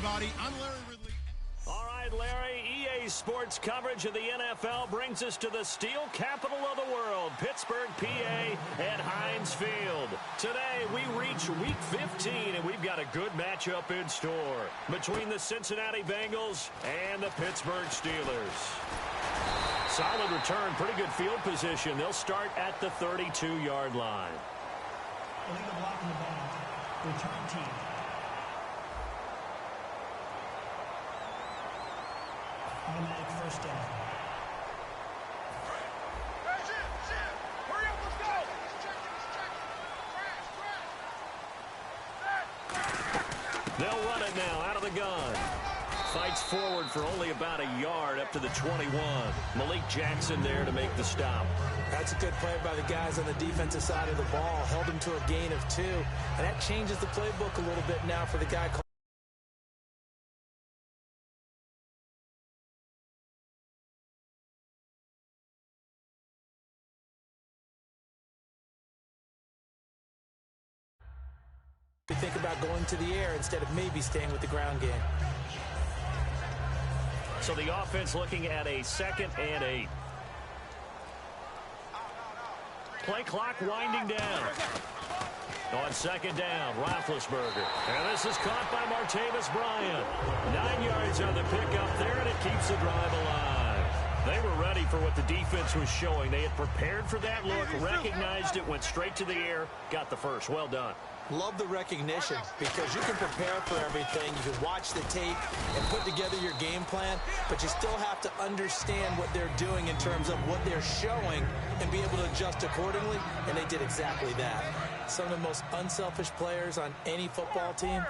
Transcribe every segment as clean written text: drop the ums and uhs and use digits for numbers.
everybody. I'm Larry Ridley. All right, Larry, EA Sports coverage of the NFL brings us to the steel capital of the world, Pittsburgh, PA, at Heinz Field. Today, we reach Week 15, and we've got a good matchup in store between the Cincinnati Bengals and the Pittsburgh Steelers. Solid return, pretty good field position. They'll start at the 32-yard line. Illegal block in the ball. Return team. Automatic first down. Hurry up, let's go! They'll run it now out of the gun. Fights forward for only about a yard up to the 21. Malik Jackson there to make the stop. That's a good play by the guys on the defensive side of the ball. Held him to a gain of 2. And that changes the playbook a little bit now for the guy. We think about going to the air instead of maybe staying with the ground game. So the offense looking at a 2nd and 8. Play clock winding down. On 2nd down, Roethlisberger. And this is caught by Martavis Bryant. 9 yards on the pickup there, and it keeps the drive alive. They were ready for what the defense was showing. They had prepared for that look, recognized it, went straight to the air, got the first. Well done. Love the recognition because you can prepare for everything. You can watch the tape and put together your game plan, but you still have to understand what they're doing in terms of what they're showing and be able to adjust accordingly, and they did exactly that. Some of the most unselfish players on any football team,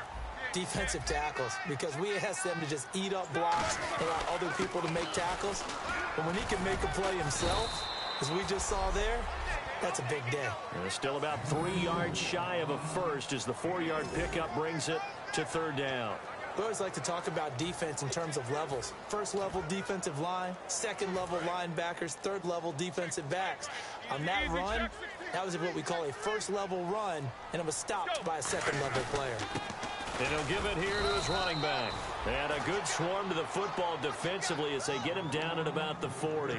defensive tackles, because we ask them to just eat up blocks and allow other people to make tackles. But when he can make a play himself, as we just saw there, that's a big day. And still about 3 yards shy of a first as the 4-yard pickup brings it to 3rd down. We always like to talk about defense in terms of levels. 1st level defensive line, 2nd level linebackers, 3rd level defensive backs. On that run, that was what we call a 1st level run, and it was stopped by a 2nd level player. And he'll give it here to his running back. And a good swarm to the football defensively as they get him down at about the 40.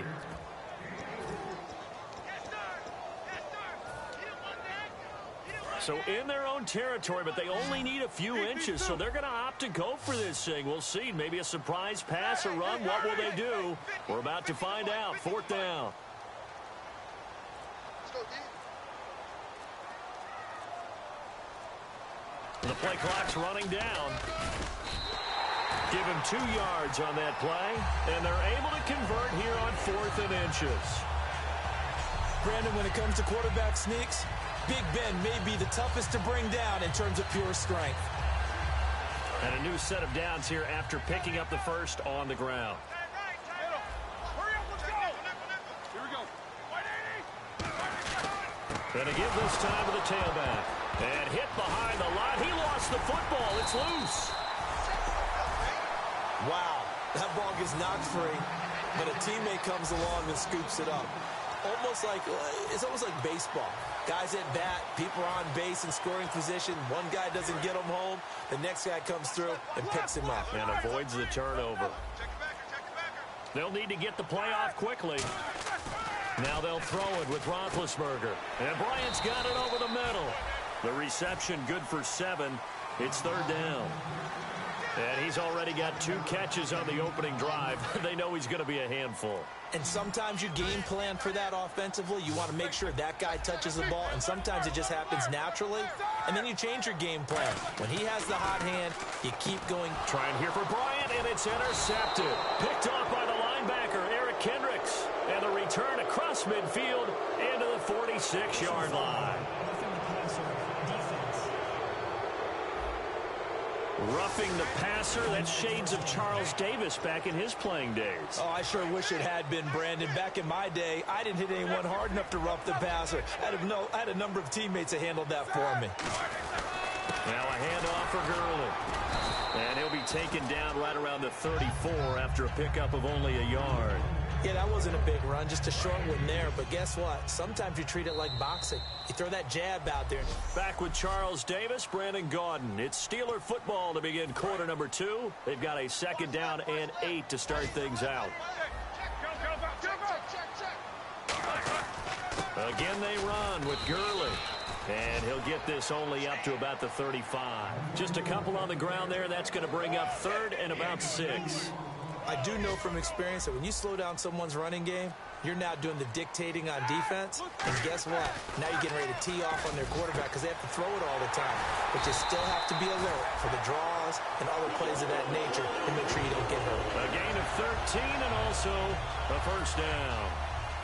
So in their own territory, but they only need a few inches, so they're going to opt to go for this thing. We'll see. Maybe a surprise pass or run. What will they do? We're about to find out. 4th down. The play clock's running down. Give him 2 yards on that play, and they're able to convert here on 4th and inches. Brandon, when it comes to quarterback sneaks, Big Ben may be the toughest to bring down in terms of pure strength. And a new set of downs here after picking up the first on the ground. And a give this time to the tailback. And hit behind the line. He lost the football. It's loose. Wow, that ball gets knocked free, but a teammate comes along and scoops it up. It's almost like baseball. Guys at bat, people are on base in scoring position. One guy doesn't get him home. The next guy comes through and picks him up. And avoids the turnover. They'll need to get the play off quickly. Now they'll throw it with Roethlisberger. And Bryant's got it over the middle. The reception good for 7. It's 3rd down. And he's already got 2 catches on the opening drive. They know he's going to be a handful. And sometimes you game plan for that offensively. You want to make sure that guy touches the ball, and sometimes it just happens naturally. And then you change your game plan. When he has the hot hand, you keep going. Trying here for Bryant, and it's intercepted. Picked off by the linebacker, Eric Kendricks. And the return across midfield into the 46-yard line. Roughing the passer, that's shades of Charles Davis back in his playing days. Oh, I sure wish it had been, Brandon. Back in my day, I didn't hit anyone hard enough to rough the passer. I had a number of teammates that handled that for me. Now a handoff for Gurley. And he'll be taken down right around the 34 after a pickup of only a yard. Yeah, that wasn't a big run, just a short one there. But guess what? Sometimes you treat it like boxing. You throw that jab out there. Back with Charles Davis, Brandon Gaudin. It's Steeler football to begin quarter number 2. They've got a 2nd down and 8 to start things out. Again, they run with Gurley. And he'll get this only up to about the 35. Just a couple on the ground there. That's going to bring up 3rd and about 6. I do know from experience that when you slow down someone's running game, you're now doing the dictating on defense. And guess what? Now you're getting ready to tee off on their quarterback because they have to throw it all the time. But you still have to be alert for the draws and other plays of that nature and make sure you don't get hurt. A gain of 13 and also a 1st down.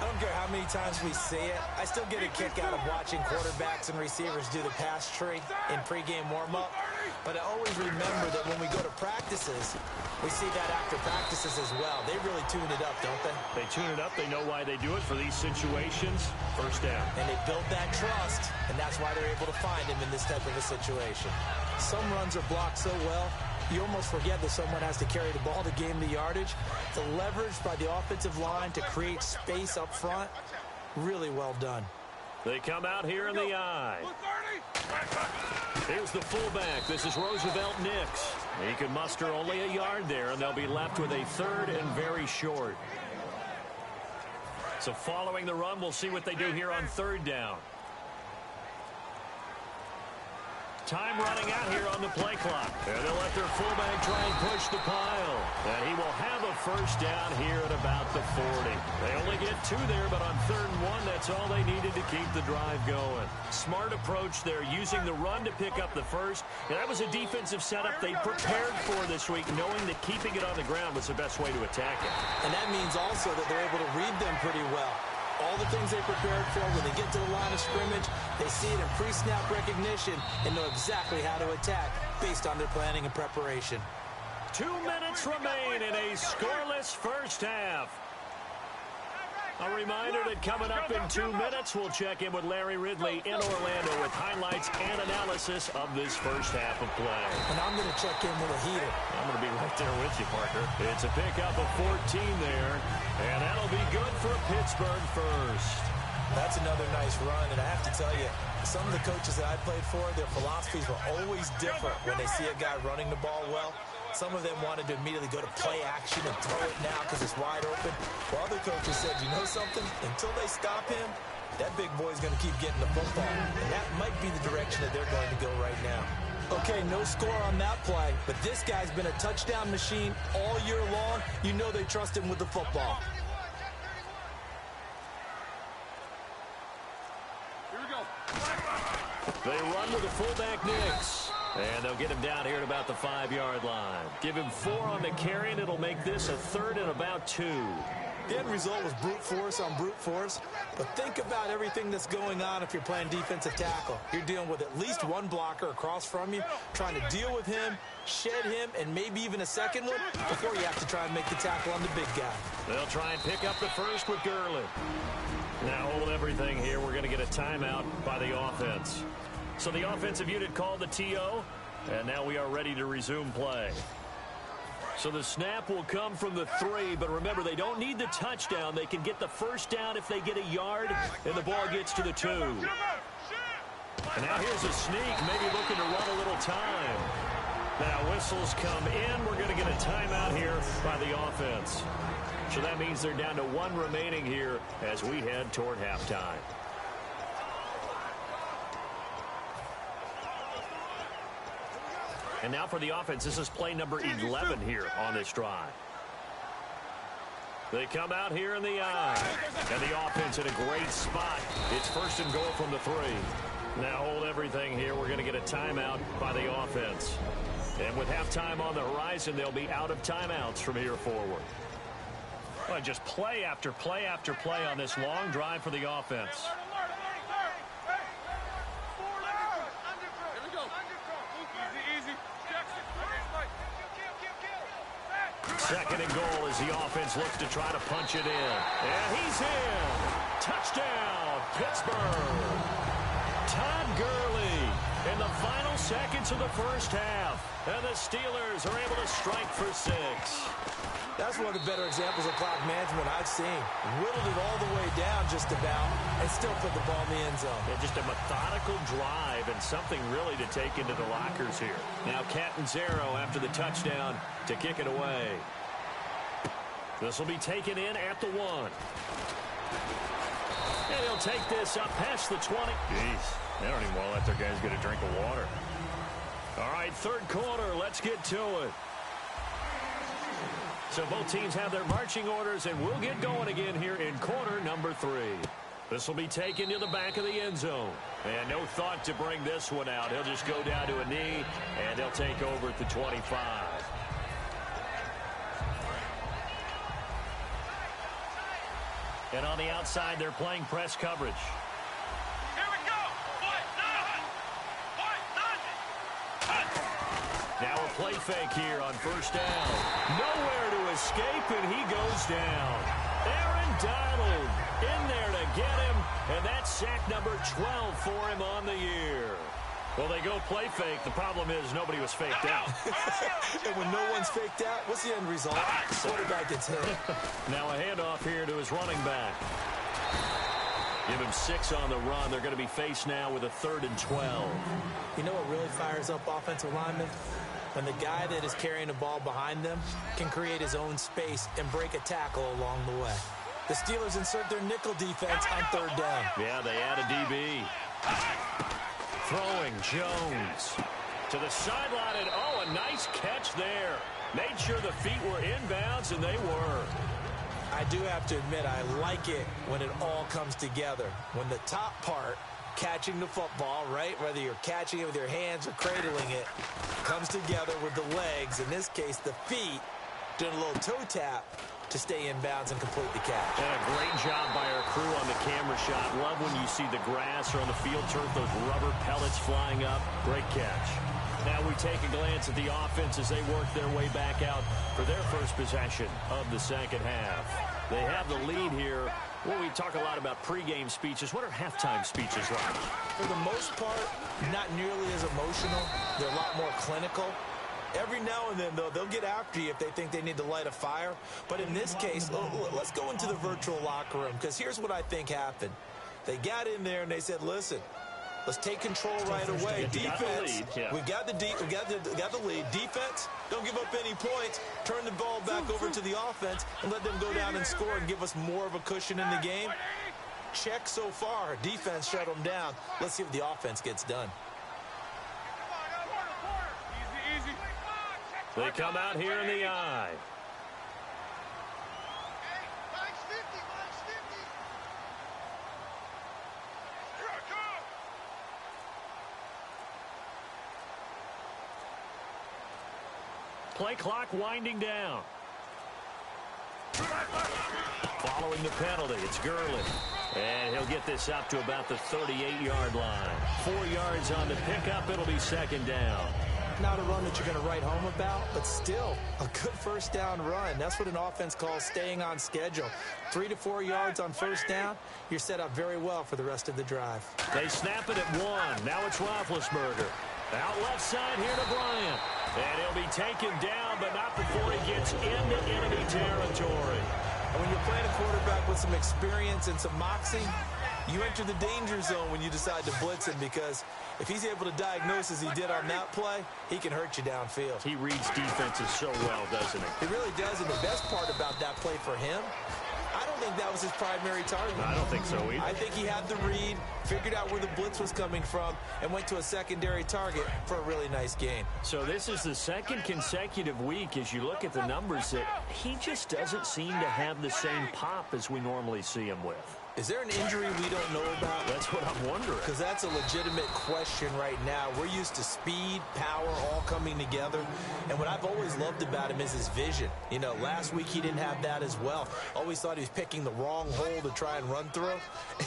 I don't care how many times we see it. I still get a kick out of watching quarterbacks and receivers do the pass tree in pregame warm-up. But I always remember that when we go to practices, we see that after practices as well. They really tune it up, don't they? They tune it up. They know why they do it for these situations. 1st down. And they build that trust, and that's why they're able to find him in this type of a situation. Some runs are blocked so well, you almost forget that someone has to carry the ball to gain the yardage. The leverage by the offensive line to create space up front, really well done. They come out here in the eye. Here's the fullback. This is Roosevelt Nix. He can muster only a yard there, and they'll be left with a 3rd and very short. So following the run, we'll see what they do here on 3rd down. Time running out here on the play clock. And they'll let their fullback try and push the pile. And he will have a 1st down here at about the 40. They only get 2 there, but on 3rd and 1, that's all they needed to keep the drive going. Smart approach there, using the run to pick up the 1st. And that was a defensive setup they prepared for this week, knowing that keeping it on the ground was the best way to attack it. And that means also that they're able to read them pretty well. All the things they prepared for, when they get to the line of scrimmage, they see it in pre-snap recognition and know exactly how to attack based on their planning and preparation. 2 minutes remain in a scoreless 1st half. A reminder that coming up in 2 minutes, we'll check in with Larry Ridley in Orlando with highlights and analysis of this 1st half of play. And I'm going to check in with a heater. I'm going to be right there with you, Parker. It's a pickup of 14 there, and that'll be good for Pittsburgh first. That's another nice run, and I have to tell you, some of the coaches that I played for, their philosophies were always different when they see a guy running the ball well. Some of them wanted to immediately go to play action and throw it now because it's wide open. While other coaches said, you know something? Until they stop him, that big boy's going to keep getting the football. And that might be the direction that they're going to go right now. Okay, no score on that play, but this guy's been a touchdown machine all year long. You know they trust him with the football. Here we go. They run with the fullback Nix. And they'll get him down here at about the 5-yard line. Give him 4 on the carry, and it'll make this a 3rd and about 2. The end result was brute force on brute force. But think about everything that's going on if you're playing defensive tackle. You're dealing with at least one blocker across from you, trying to deal with him, shed him, and maybe even a second one before you have to try and make the tackle on the big guy. They'll try and pick up the 1st with Gurley. Now hold everything here. We're going to get a timeout by the offense. So the offensive unit called the TO, and now we are ready to resume play. So the snap will come from the 3, but remember, they don't need the touchdown. They can get the 1st down if they get a yard, and the ball gets to the 2. And now here's a sneak, maybe looking to run a little time. Now whistles come in. We're going to get a timeout here by the offense. So that means they're down to 1 remaining here as we head toward halftime. And now for the offense, this is play number 11 here on this drive. They come out here in the eye. And the offense in a great spot. It's 1st and goal from the 3. Now hold everything here. We're going to get a timeout by the offense. And with halftime on the horizon, they'll be out of timeouts from here forward. Well, just play after play after play on this long drive for the offense. 2nd and goal as the offense looks to try to punch it in. And he's in. Touchdown, Pittsburgh. Todd Gurley in the final seconds of the 1st half. And the Steelers are able to strike for 6. That's one of the better examples of clock management I've seen. Whittled it all the way down just about and still put the ball in the end zone. Yeah, just a methodical drive and something really to take into the lockers here. Now Catanzaro after the touchdown to kick it away. This will be taken in at the 1. And he'll take this up past the 20. Jeez, they don't even want to let their guys get a drink of water. All right, third quarter. Let's get to it. So both teams have their marching orders, and we'll get going again here in quarter number 3. This will be taken to the back of the end zone. And no thought to bring this one out. He'll just go down to a knee, and he'll take over at the 25. And on the outside, they're playing press coverage. Here we go. Now a play fake here on first down. Nowhere to escape, and he goes down. Aaron Donald in there to get him, and that's sack number 12 for him on the year. Well, they go play fake. The problem is nobody was faked out. And when no one's faked out, what's the end result? Quarterback gets hit. Now a handoff here to his running back. Give him 6 on the run. They're going to be faced now with a 3rd and 12. You know what really fires up offensive linemen? When the guy that is carrying the ball behind them can create his own space and break a tackle along the way. The Steelers insert their nickel defense on 3rd down. Yeah, they add a DB. Throwing Jones to the sideline, and oh, a nice catch there. Made sure the feet were inbounds, and they were. I do have to admit, I like it when it all comes together. When the top part, catching the football, right, whether you're catching it with your hands or cradling it, comes together with the legs, in this case the feet, doing a little toe tap to stay in bounds and complete the catch. And a great job by our crew on the camera shot. Love when you see the grass or on the field turf, those rubber pellets flying up. Great catch. Now we take a glance at the offense as they work their way back out for their first possession of the second half. They have the lead here. Well, we talk a lot about pregame speeches. What are halftime speeches like? For the most part, not nearly as emotional. They're a lot more clinical. Every now and then, though, they'll get after you if they think they need to light a fire. But in this case, let's go into the virtual locker room, because here's what I think happened. They got in there and they said, listen, let's take control right away. Defense, we've got the lead. Defense, don't give up any points. Turn the ball back over to the offense and let them go down and score and give us more of a cushion in the game. Check so far. Defense shut them down. Let's see if the offense gets done. They come out here in the eye. Play clock winding down. Following the penalty, it's Gurley. And he'll get this up to about the 38-yard line. 4 yards on the pickup. It'll be second down. Not a run that you're going to write home about, but still a good first down run. That's what an offense calls staying on schedule. 3 to 4 yards on first down, you're set up very well for the rest of the drive. They snap it at 1. Now it's Roethlisberger. Out left side here to Bryant. And he'll be taken down, but not before he gets into enemy territory. And when you're playing a quarterback with some experience and some moxie, you enter the danger zone when you decide to blitz him, because if he's able to diagnose as he did on that play, he can hurt you downfield. He reads defenses so well, doesn't he? He really does, and the best part about that play for him, I don't think that was his primary target. I don't think so either. I think he had the read, figured out where the blitz was coming from, and went to a secondary target for a really nice gain. So this is the second consecutive week, as you look at the numbers, that he just doesn't seem to have the same pop as we normally see him with. Is there an injury we don't know about? That's what I'm wondering. Because that's a legitimate question right now. We're used to speed, power, all coming together. And what I've always loved about him is his vision. You know, last week he didn't have that as well. Always thought he was picking the wrong hole to try and run through.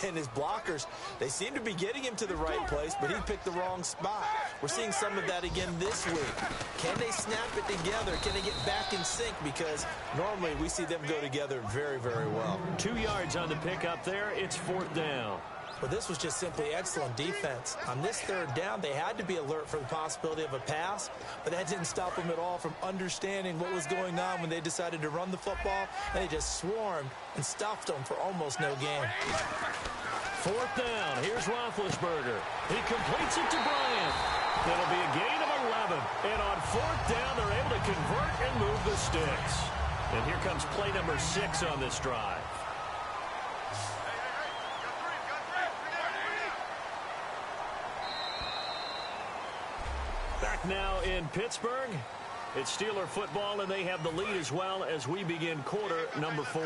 And his blockers, they seem to be getting him to the right place, but he picked the wrong spot. We're seeing some of that again this week. Can they snap it together? Can they get back in sync? Because normally we see them go together very, very well. 2 yards on the pickup there. It's fourth down. Well, this was just simply excellent defense. On this third down, they had to be alert for the possibility of a pass, but that didn't stop them at all from understanding what was going on when they decided to run the football, and they just swarmed and stuffed them for almost no gain. Fourth down. Here's Roethlisberger. He completes it to Bryant. That'll be a gain of 11. And on fourth down, they're able to convert and move the sticks. And here comes play number 6 on this drive. Back now in Pittsburgh. It's Steeler football, and they have the lead as well as we begin quarter number 4.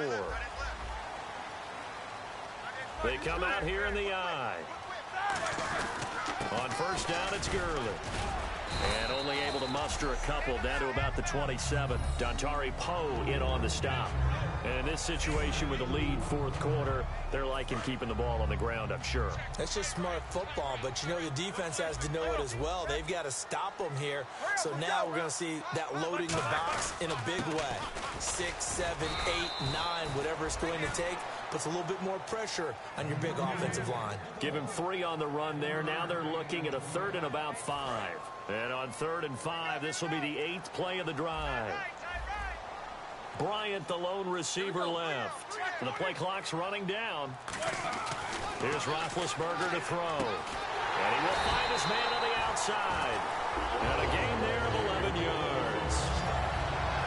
They come out here in the I. On first down, it's Gurley. And only able to muster a couple down to about the 27. Dontari Poe in on the stop. And in this situation with the lead fourth quarter, they're liking keeping the ball on the ground, I'm sure. That's just smart football, but you know the defense has to know it as well. They've got to stop them here. So now we're going to see that loading the box in a big way. 6, 7, 8, 9, whatever it's going to take, puts a little bit more pressure on your big offensive line. Give him 3 on the run there. Now they're looking at a third and about 5. And on 3rd and 5, this will be the 8th play of the drive. Bryant, the lone receiver, left. And the play clock's running down. Here's Roethlisberger to throw. And he will find his man on the outside. And a gain there of 11 yards.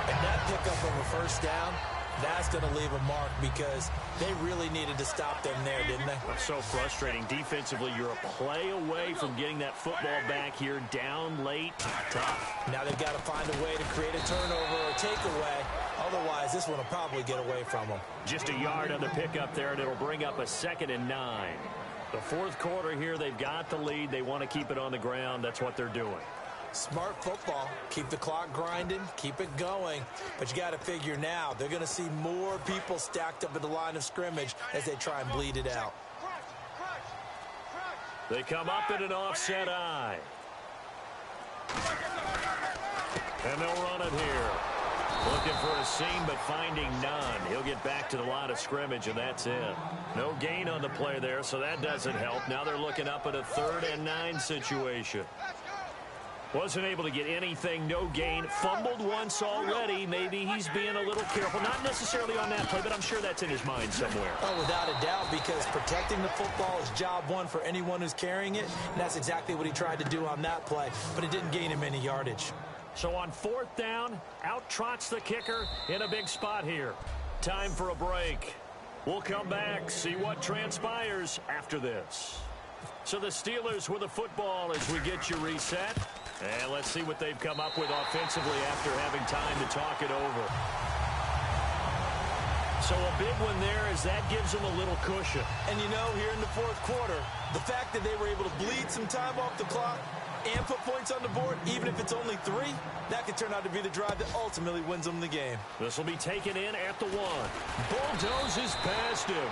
And that pickup of a first down, that's going to leave a mark because they really needed to stop them there, didn't they? That's so frustrating. Defensively, you're a play away from getting that football back here. Down late, tough. Now they've got to find a way to create a turnover or takeaway. Otherwise, this one will probably get away from them. Just a yard on the pickup there, and it'll bring up a 2nd and 9. The fourth quarter here, they've got the lead. They want to keep it on the ground. That's what they're doing. Smart football. Keep the clock grinding. Keep it going. But you got to figure now, they're going to see more people stacked up at the line of scrimmage as they try and bleed it out. They come up in an offset I. And they'll run it here. Looking for a seam, but finding none. He'll get back to the line of scrimmage, and that's it. No gain on the play there, so that doesn't help. Now they're looking up at a 3rd and 9 situation. Wasn't able to get anything, no gain. Fumbled once already. Maybe he's being a little careful. Not necessarily on that play, but I'm sure that's in his mind somewhere. Oh, without a doubt, because protecting the football is job one for anyone who's carrying it. And that's exactly what he tried to do on that play, but it didn't gain him any yardage. So on 4th down, out trots the kicker in a big spot here. Time for a break. We'll come back, see what transpires after this. So the Steelers with the football as we get you reset. And let's see what they've come up with offensively after having time to talk it over. So a big one there as that gives them a little cushion. And you know, here in the fourth quarter, the fact that they were able to bleed some time off the clock and put points on the board, even if it's only 3, that could turn out to be the drive that ultimately wins them the game. This will be taken in at the 1. Bulldozes past him.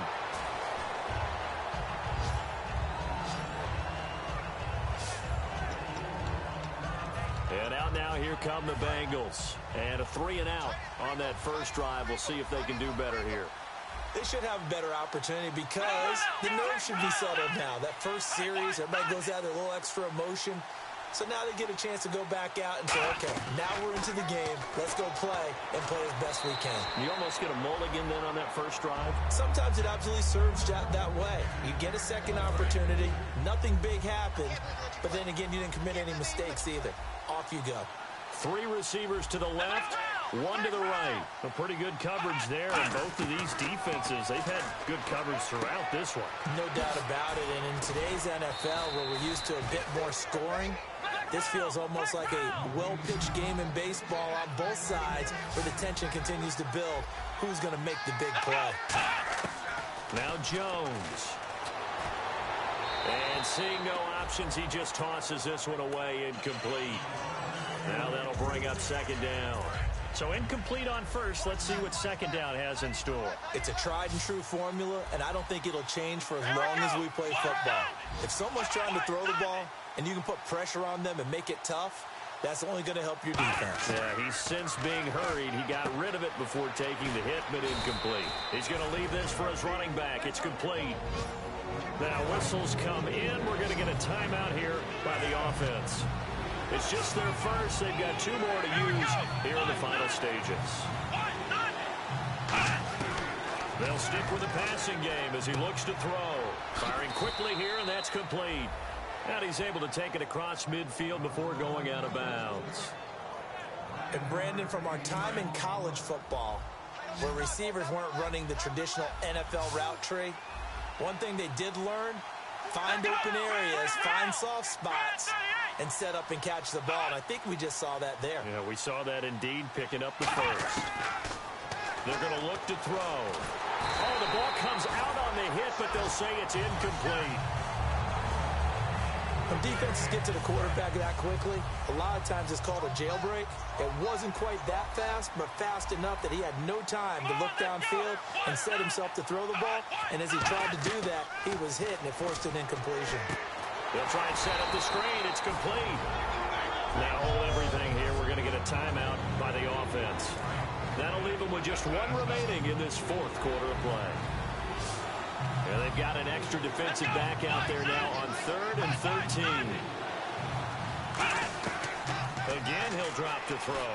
And out now, here come the Bengals. And a 3 and out on that first drive. We'll see if they can do better here. They should have a better opportunity because the nerves should be settled now. That first series, everybody goes out with a little extra emotion. So now they get a chance to go back out and say, okay, now we're into the game. Let's go play and play as best we can. You almost get a mulligan then on that first drive? Sometimes it absolutely serves that way. You get a second opportunity. Nothing big happened. But then again, you didn't commit any mistakes either. Off you go. 3 receivers to the left, 1 to the right. A pretty good coverage there, and both of these defenses, they've had good coverage throughout this one. No doubt about it, and in today's NFL, where we're used to a bit more scoring, this feels almost like a well-pitched game in baseball on both sides, where the tension continues to build. Who's going to make the big play? Now Jones. And seeing no options, he just tosses this one away, incomplete. Now that'll bring up 2nd down. So incomplete on first. Let's see what 2nd down has in store. It's a tried and true formula, and I don't think it'll change for as long as we play football. If someone's trying to throw the ball and you can put pressure on them and make it tough, That's only going to help your defense. Yeah, he's since being hurried. He got rid of it before taking the hit, but incomplete. He's going to leave this for his running back. It's complete. Now, whistles come in. We're going to get a timeout here by the offense. It's just their first. They've got 2 more to use here in the final stages. They'll stick with the passing game as he looks to throw. Firing quickly here, and that's complete. And he's able to take it across midfield before going out of bounds. And Brandon, from our time in college football, where receivers weren't running the traditional NFL route tree, one thing they did learn, find open areas, find soft spots, and set up and catch the ball. And I think we just saw that there. Yeah, we saw that indeed, picking up the first. They're going to look to throw. Oh, the ball comes out on the hit, but they'll say it's incomplete. When defenses get to the quarterback that quickly, a lot of times it's called a jailbreak. It wasn't quite that fast, but fast enough that he had no time to look downfield and set himself to throw the ball. And as he tried to do that, he was hit, and it forced an incompletion. They'll try and set up the screen. It's complete. Now hold everything here. We're going to get a timeout by the offense. That'll leave them with just 1 remaining in this 4th quarter of play. And they've got an extra defensive back out there now on 3rd and 13. Again, he'll drop to throw.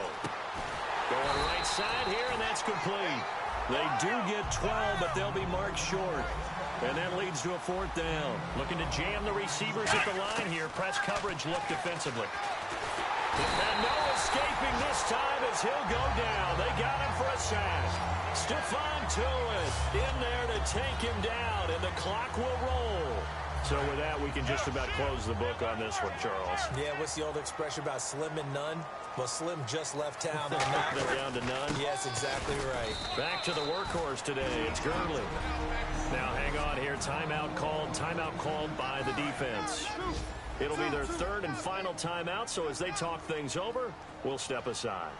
Going right side here, and that's complete. They do get 12, but they'll be marked short. And that leads to a 4th down. Looking to jam the receivers at the line here. Press coverage, look defensively. And no escaping this time as he'll go down. They got him for a sack. Stephon Tuitt in there to take him down, and the clock will roll. So with that, we can just about close the book on this one, Charles. Yeah, what's the old expression about slim and none? Well, Slim just left town on that. They're down to none. Yes, exactly right. Back to the workhorse today. It's Gurley. Now hang on here. Timeout called by the defense. It'll be their 3rd and final timeout, so as they talk things over, we'll step aside.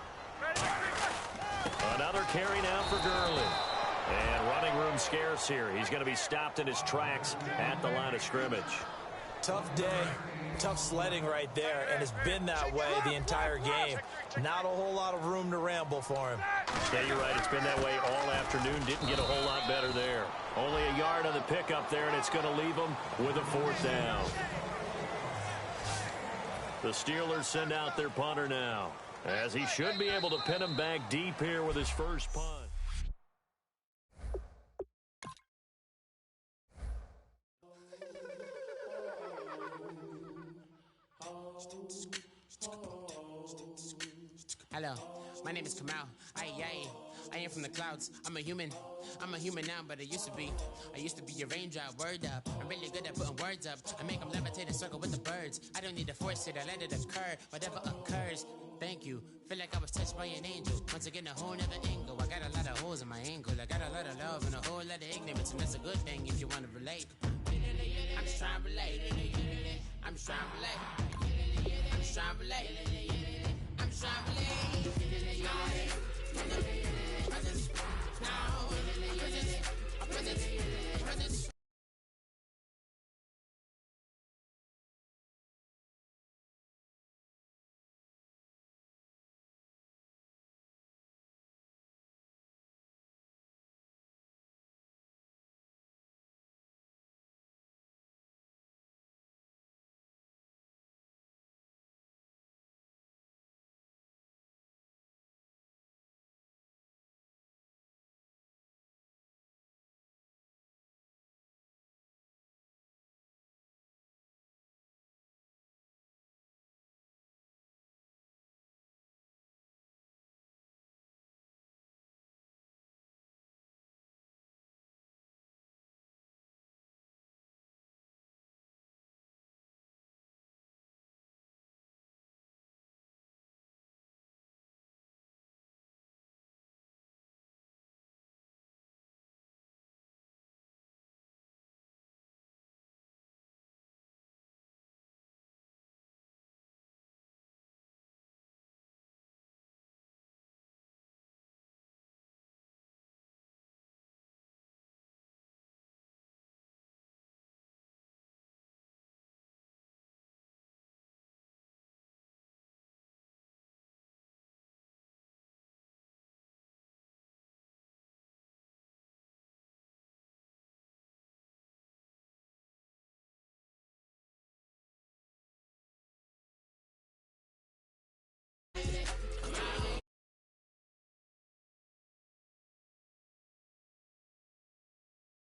Another carry now for Gurley. And running room scarce here. He's going to be stopped in his tracks at the line of scrimmage. Tough day, tough sledding right there, and it's been that way the entire game. Not a whole lot of room to ramble for him. Yeah, you're right. It's been that way all afternoon. Didn't get a whole lot better there. Only a yard on the pickup there, and it's going to leave him with a 4th down. The Steelers send out their punter now, as he should be able to pin him back deep here with his first punt. Hello, my name is Kamal. I am from the clouds. I'm a human now, but I used to be a raindrop. Word up, I'm really good at putting words up. I make them levitate and circle with the birds. I don't need to force it, I let it occur. Whatever occurs, thank you. Feel like I was touched by an angel. Once again, a whole nother angle. I got a lot of holes in my ankle. I got a lot of love and a whole lot of ignorance, and that's a good thing if you want to relate. I'm just trying to relate. I'm just trying to relate. I'm just trying to relate. I'm just trying to relate.